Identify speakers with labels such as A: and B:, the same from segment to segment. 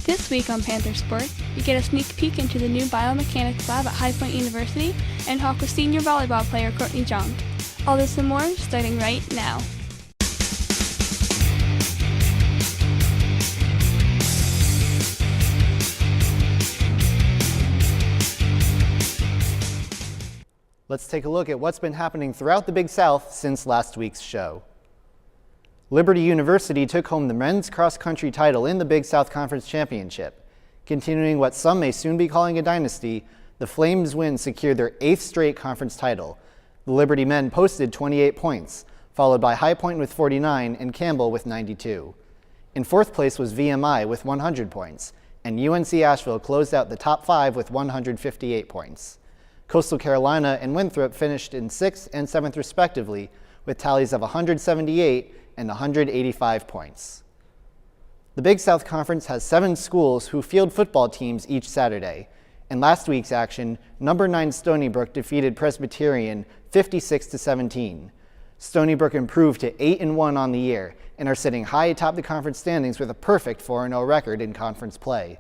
A: This week on Panther Sports, you get a sneak peek into the new Biomechanics Lab at High Point University and talk with senior volleyball player Courtney Johnk. All this and more starting right now.
B: Let's take a look at what's been happening throughout the Big South since last week's show. Liberty University took home the men's cross-country title in the Big South Conference Championship. Continuing what some may soon be calling a dynasty, the Flames' win secured their 8th straight conference title. The Liberty men posted 28 points, followed by High Point with 49 and Campbell with 92. In 4th place was VMI with 100 points, and UNC Asheville closed out the top 5 with 158 points. Coastal Carolina and Winthrop finished in 6th and 7th respectively, with tallies of 178 and 185 points. The Big South Conference has 7 schools who field football teams each Saturday. In last week's action, number 9 Stony Brook defeated Presbyterian 56-17. Stony Brook improved to 8-1 on the year and are sitting high atop the conference standings with a perfect 4-0 record in conference play.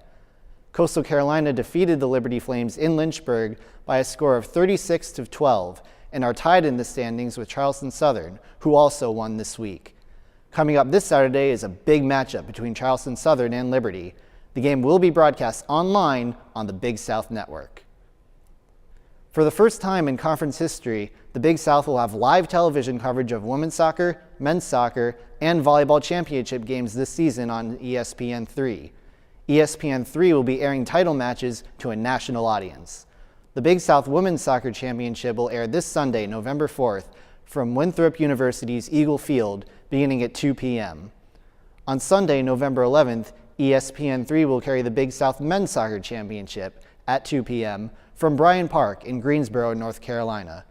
B: Coastal Carolina defeated the Liberty Flames in Lynchburg by a score of 36-12 and are tied in the standings with Charleston Southern, who also won this week. Coming up this Saturday is a big matchup between Charleston Southern and Liberty. The game will be broadcast online on the Big South Network. For the first time in conference history, the Big South will have live television coverage of women's soccer, men's soccer, and volleyball championship games this season on ESPN3. ESPN3 will be airing title matches to a national audience. The Big South Women's Soccer Championship will air this Sunday, November 4th, from Winthrop University's Eagle Field, beginning at 2 p.m. On Sunday, November 11th, ESPN3 will carry the Big South Men's Soccer Championship at 2 p.m. from Bryan Park in Greensboro, North Carolina.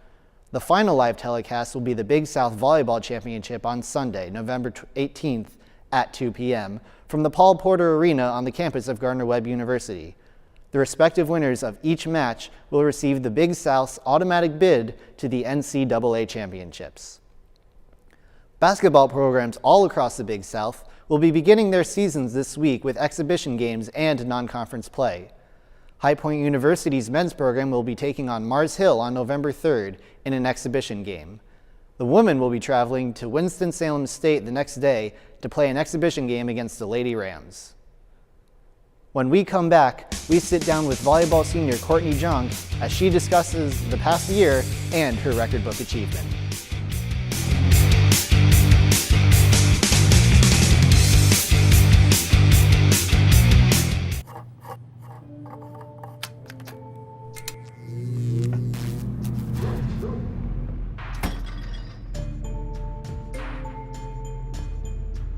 B: The final live telecast will be the Big South Volleyball Championship on Sunday, November 18th at 2 p.m. from the Paul Porter Arena on the campus of Gardner-Webb University. The respective winners of each match will receive the Big South's automatic bid to the NCAA Championships. Basketball programs all across the Big South will be beginning their seasons this week with exhibition games and non-conference play. High Point University's men's program will be taking on Mars Hill on November 3rd in an exhibition game. The women will be traveling to Winston-Salem State the next day to play an exhibition game against the Lady Rams. When we come back, we sit down with volleyball senior Courtney Johnk as she discusses the past year and her record book achievement.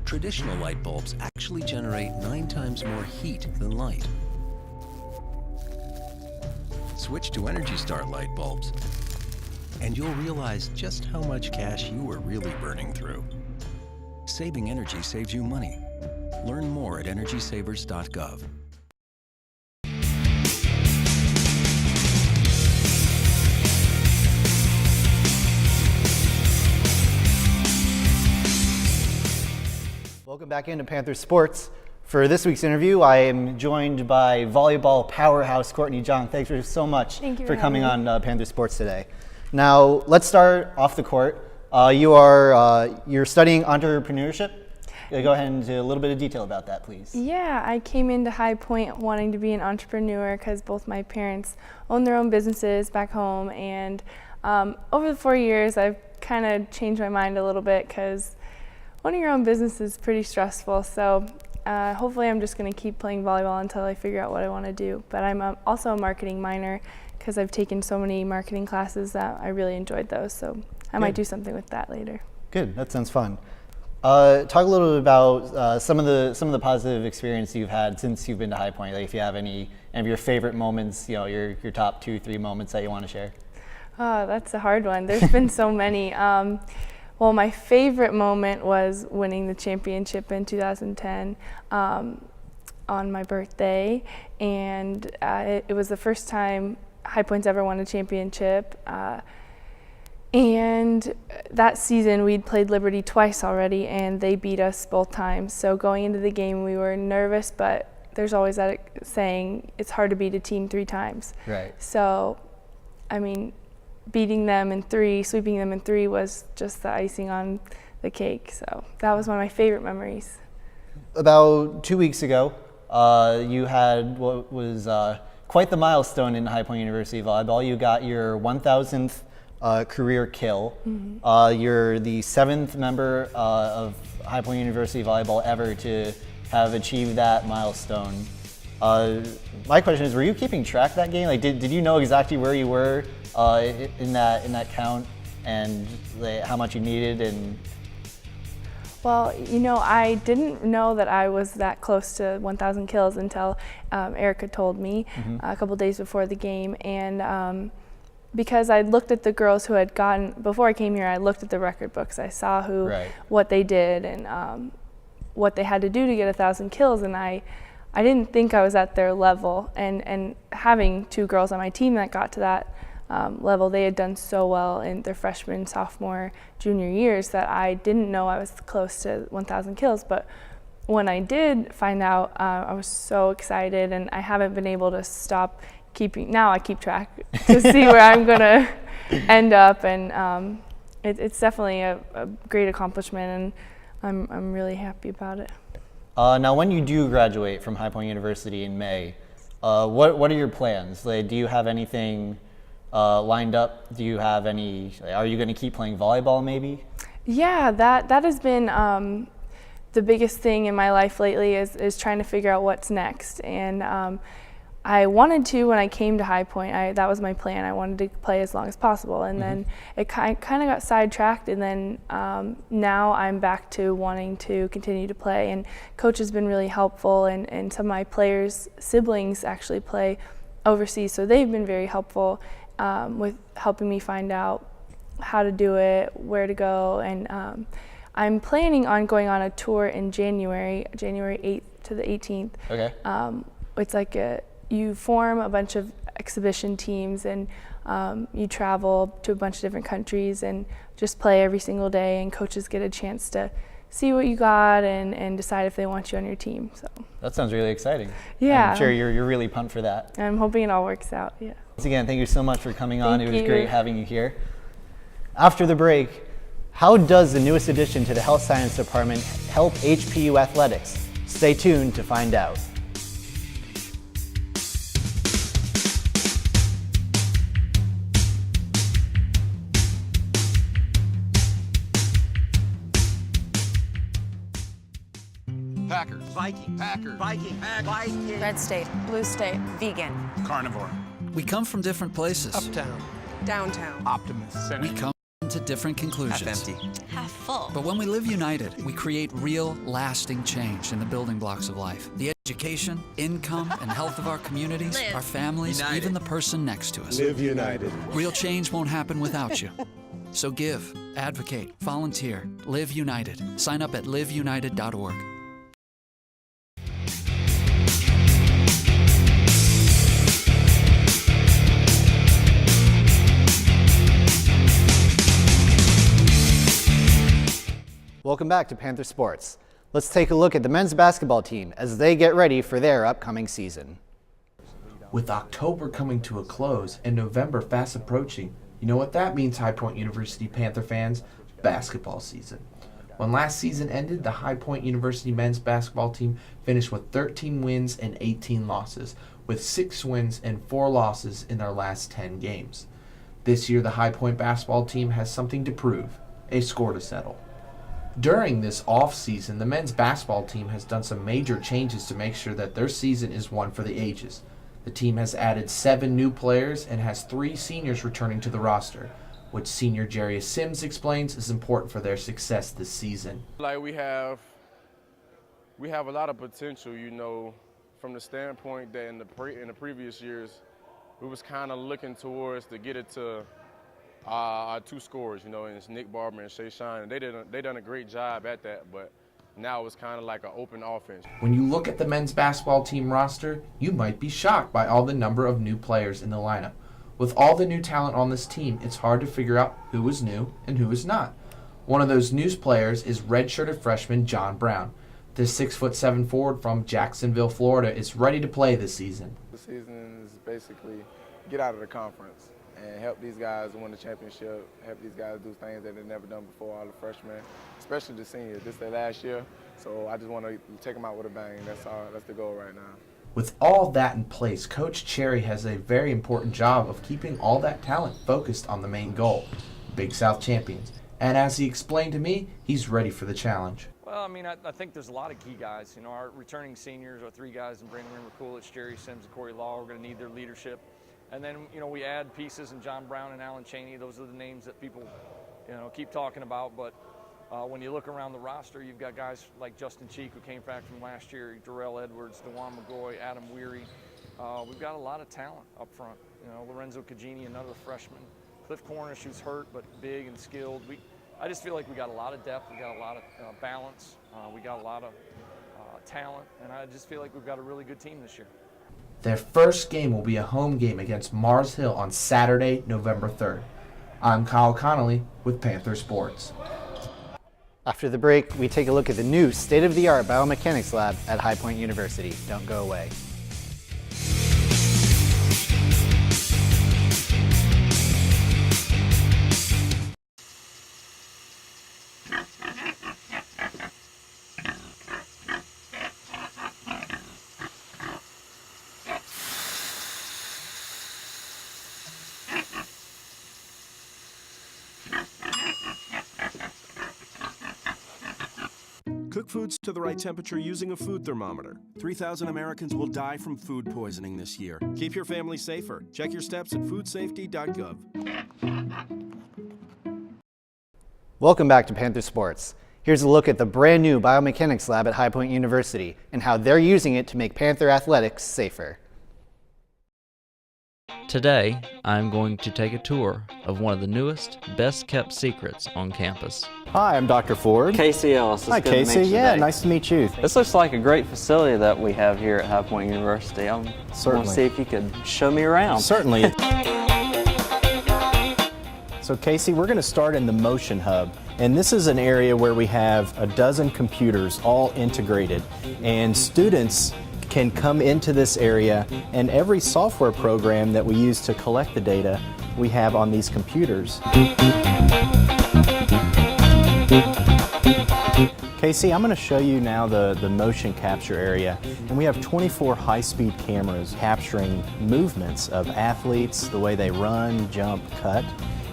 C: Traditional light bulbs actually generate 9 times more heat than light. Switch to Energy Star light bulbs, and you'll realize just how much cash you were really burning through. Saving energy saves you money. Learn more at energysavers.gov.
B: Welcome back into Panther Sports. For this week's interview, I am joined by volleyball powerhouse Courtney Johnk. Thanks so much for coming on Panther Sports today. Now, let's start off the court. You're studying entrepreneurship. Go ahead and do a little bit of detail about that, please.
D: Yeah, I came into High Point wanting to be an entrepreneur because both my parents own their own businesses back home, and over the 4 years, I've kind of changed my mind a little bit because owning your own business is pretty stressful, so hopefully I'm just going to keep playing volleyball until I figure out what I want to do. But I'm also a marketing minor because I've taken so many marketing classes that I really enjoyed those, so I might do something with that later.
B: Good, that sounds fun. Talk a little bit about some of the positive experience you've had since you've been to High Point. Like if you have any of your favorite moments, your top 2-3 moments that you want to share.
D: Oh, that's a hard one. There's been so many. Well, my favorite moment was winning the championship in 2010 on my birthday, and it was the first time High Point's ever won a championship. And that season we'd played Liberty twice already, and they beat us both times. So going into the game we were nervous but there's always that saying, it's hard to beat a team 3 times.
B: Right.
D: So, I mean, beating them in 3, sweeping them in 3 was just the icing on the cake. So that was one of my favorite memories.
B: About 2 weeks ago, you had what was quite the milestone in High Point University Volleyball. You got your 1,000th career kill. Mm-hmm. You're the 7th member of High Point University Volleyball ever to have achieved that milestone. My question is, were you keeping track that game? Like, did you know exactly where you were in that count and how much you needed? And
D: well, you know, I didn't know that I was that close to 1,000 kills until Erica told me a couple days before the game. And because I looked at the girls who had gotten, before I came here, I looked at the record books. I saw what they did and what they had to do to get 1,000 kills. And I didn't think I was at their level. And having 2 girls on my team that got to that level, they had done so well in their freshman, sophomore, junior years that I didn't know I was close to 1,000 kills. But when I did find out, I was so excited, and I haven't been able to stop keeping. Now I keep track to see where I'm gonna end up, and it's definitely a great accomplishment, and I'm really happy about it.
B: Now, when you do graduate from High Point University in May, what are your plans? Like, do you have anything lined up? Do you have any? Are you going to keep playing volleyball maybe? Yeah,
D: that has been the biggest thing in my life lately is trying to figure out what's next. And I wanted to, when I came to High Point, that was my plan. I wanted to play as long as possible, and then it kind of got sidetracked, and then now I'm back to wanting to continue to play. And Coach has been really helpful, and some of my players' siblings actually play overseas, so they've been very helpful with helping me find out how to do it, where to go, and I'm planning on going on a tour in January 8th to the 18th.
B: Okay.
D: It's like you form a bunch of exhibition teams, and you travel to a bunch of different countries and just play every single day, and coaches get a chance to see what you got and decide if they want you on your team. So
B: that sounds really exciting.
D: Yeah.
B: I'm sure you're really pumped for that.
D: I'm hoping it all works out. Yeah.
B: Once again, thank you so much for coming on.
D: Thank
B: It was
D: you.
B: great having you here. After the break, how does the newest addition to the Health Science Department help HPU athletics? Stay tuned to find out.
E: Packers. Viking. Packers. Viking. Viking.
F: Red state, blue state, vegan,
E: Carnivore.
G: We come from different places.
E: Uptown.
F: downtown,
E: Optimist. Center.
G: We come to different conclusions.
E: Half empty.
F: half full.
G: But when we live united, we create real, lasting change in the building blocks of life. The education, income, and health of our communities,
F: Live
G: our families,
E: united.
G: even the person next to us.
H: Live united.
G: Real change won't happen without you. So give, advocate, volunteer, live united. Sign up at liveunited.org.
B: Welcome back to Panther Sports. Let's take a look at the men's basketball team as they get ready for their upcoming season.
I: With October coming to a close and November fast approaching, you know what that means, High Point University Panther fans? Basketball season. When last season ended, the High Point University men's basketball team finished with 13 wins and 18 losses, with 6 wins and 4 losses in their last 10 games. This year, the High Point basketball team has something to prove, a score to settle. During this off-season, the men's basketball team has done some major changes to make sure that their season is one for the ages. The team has added 7 new players and has 3 seniors returning to the roster, which senior Jarius Sims explains is important for their success this season.
J: Like we have a lot of potential, you know, from the standpoint that in the previous years, we was kind of looking towards to get it to our 2 scorers, you know, and it's Nick Barber and Shay Shine, and they done a great job at that, but now it's kind of like an open offense.
I: When you look at the men's basketball team roster, you might be shocked by all the number of new players in the lineup. With all the new talent on this team, it's hard to figure out who is new and who is not. One of those news players is redshirted freshman John Brown. This 6'7" forward from Jacksonville, Florida is ready to play this season.
J: The season is basically get out of the conference and help these guys win the championship, help these guys do things that they've never done before, all the freshmen, especially the seniors. This is their last year, so I just want to take them out with a bang. That's the goal right now.
I: With all that in place, Coach Cherry has a very important job of keeping all that talent focused on the main goal, Big South champions. And as he explained to me, he's ready for the challenge.
H: Well, I mean, I think there's a lot of key guys. You know, our returning seniors are 3 guys in Brandon Coolidge, Jerry Sims, and Corey Law. We're going to need their leadership. And then, you know, we add pieces in John Brown and Alan Cheney. Those are the names that people, you know, keep talking about. But when you look around the roster, you've got guys like Justin Cheek, who came back from last year, Darrell Edwards, DeJuan McGoy, Adam Weary. We've got a lot of talent up front. You know, Lorenzo Cagini, another freshman. Cliff Cornish, who's hurt but big and skilled. I just feel like we got a lot of depth, we got a lot of balance, we got a lot of talent, and I just feel like we've got a really good team this year.
I: Their first game will be a home game against Mars Hill on Saturday, November 3rd. I'm Kyle Connolly with Panther Sports.
B: After the break, we take a look at the new state-of-the-art Biomechanics Lab at High Point University. Don't go away.
K: Cook foods to the right temperature using a food thermometer. 3,000 Americans will die from food poisoning this year. Keep your family safer. Check your steps at foodsafety.gov.
B: Welcome back to Panther Sports. Here's a look at the brand new Biomechanics Lab at High Point University and how they're using it to make Panther athletics safer.
L: Today, I'm going to take a tour of one of the newest, best-kept secrets on campus.
M: Hi, I'm Dr. Ford.
L: Casey Ellis.
M: Hi, Casey. Yeah, nice to meet you.
L: This looks like a great facility that we have here at High Point University. I want to see if you could show me around.
M: Certainly. So, Casey, we're going to start in the Motion Hub. And this is an area where we have a dozen computers all integrated. And students can come into this area, and every software program that we use to collect the data we have on these computers. Casey, I'm going to show you now the motion capture area, and we have 24 high-speed cameras capturing movements of athletes, the way they run, jump, cut,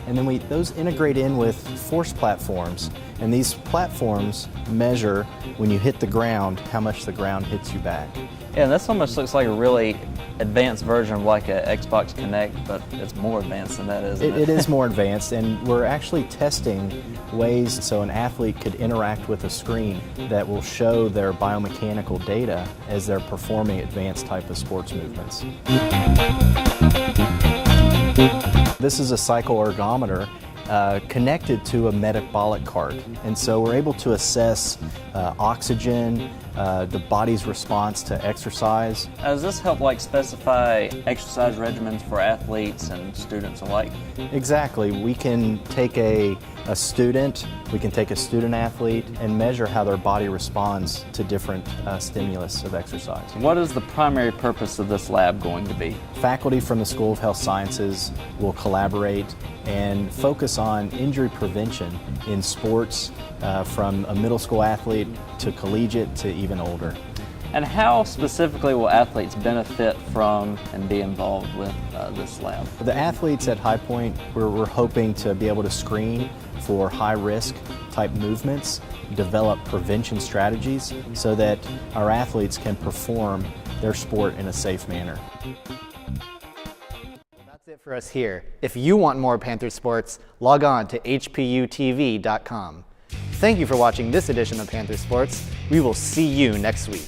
M: and then those integrate in with force platforms, and these platforms measure when you hit the ground how much the ground hits you back.
L: Yeah, this almost looks like a really advanced version of like an Xbox Kinect, but it's more advanced than that, isn't it?
M: It is more advanced, and we're actually testing ways so an athlete could interact with a screen that will show their biomechanical data as they're performing advanced type of sports movements. This is a cycle ergometer connected to a metabolic cart, and so we're able to assess oxygen, the body's response to exercise.
L: Does this help like specify exercise regimens for athletes and students alike?
M: Exactly. We can take a student, we can take a student athlete and measure how their body responds to different stimulus of exercise.
L: What is the primary purpose of this lab going to be?
M: Faculty from the School of Health Sciences will collaborate and focus on injury prevention in sports from a middle school athlete to collegiate to even older.
L: And how specifically will athletes benefit from and be involved with this lab?
M: The athletes at High Point, we're hoping to be able to screen for high-risk type movements, develop prevention strategies so that our athletes can perform their sport in a safe manner.
B: That's it for us here. If you want more Panther Sports, log on to hputv.com. Thank you for watching this edition of Panther Sports. We will see you next week.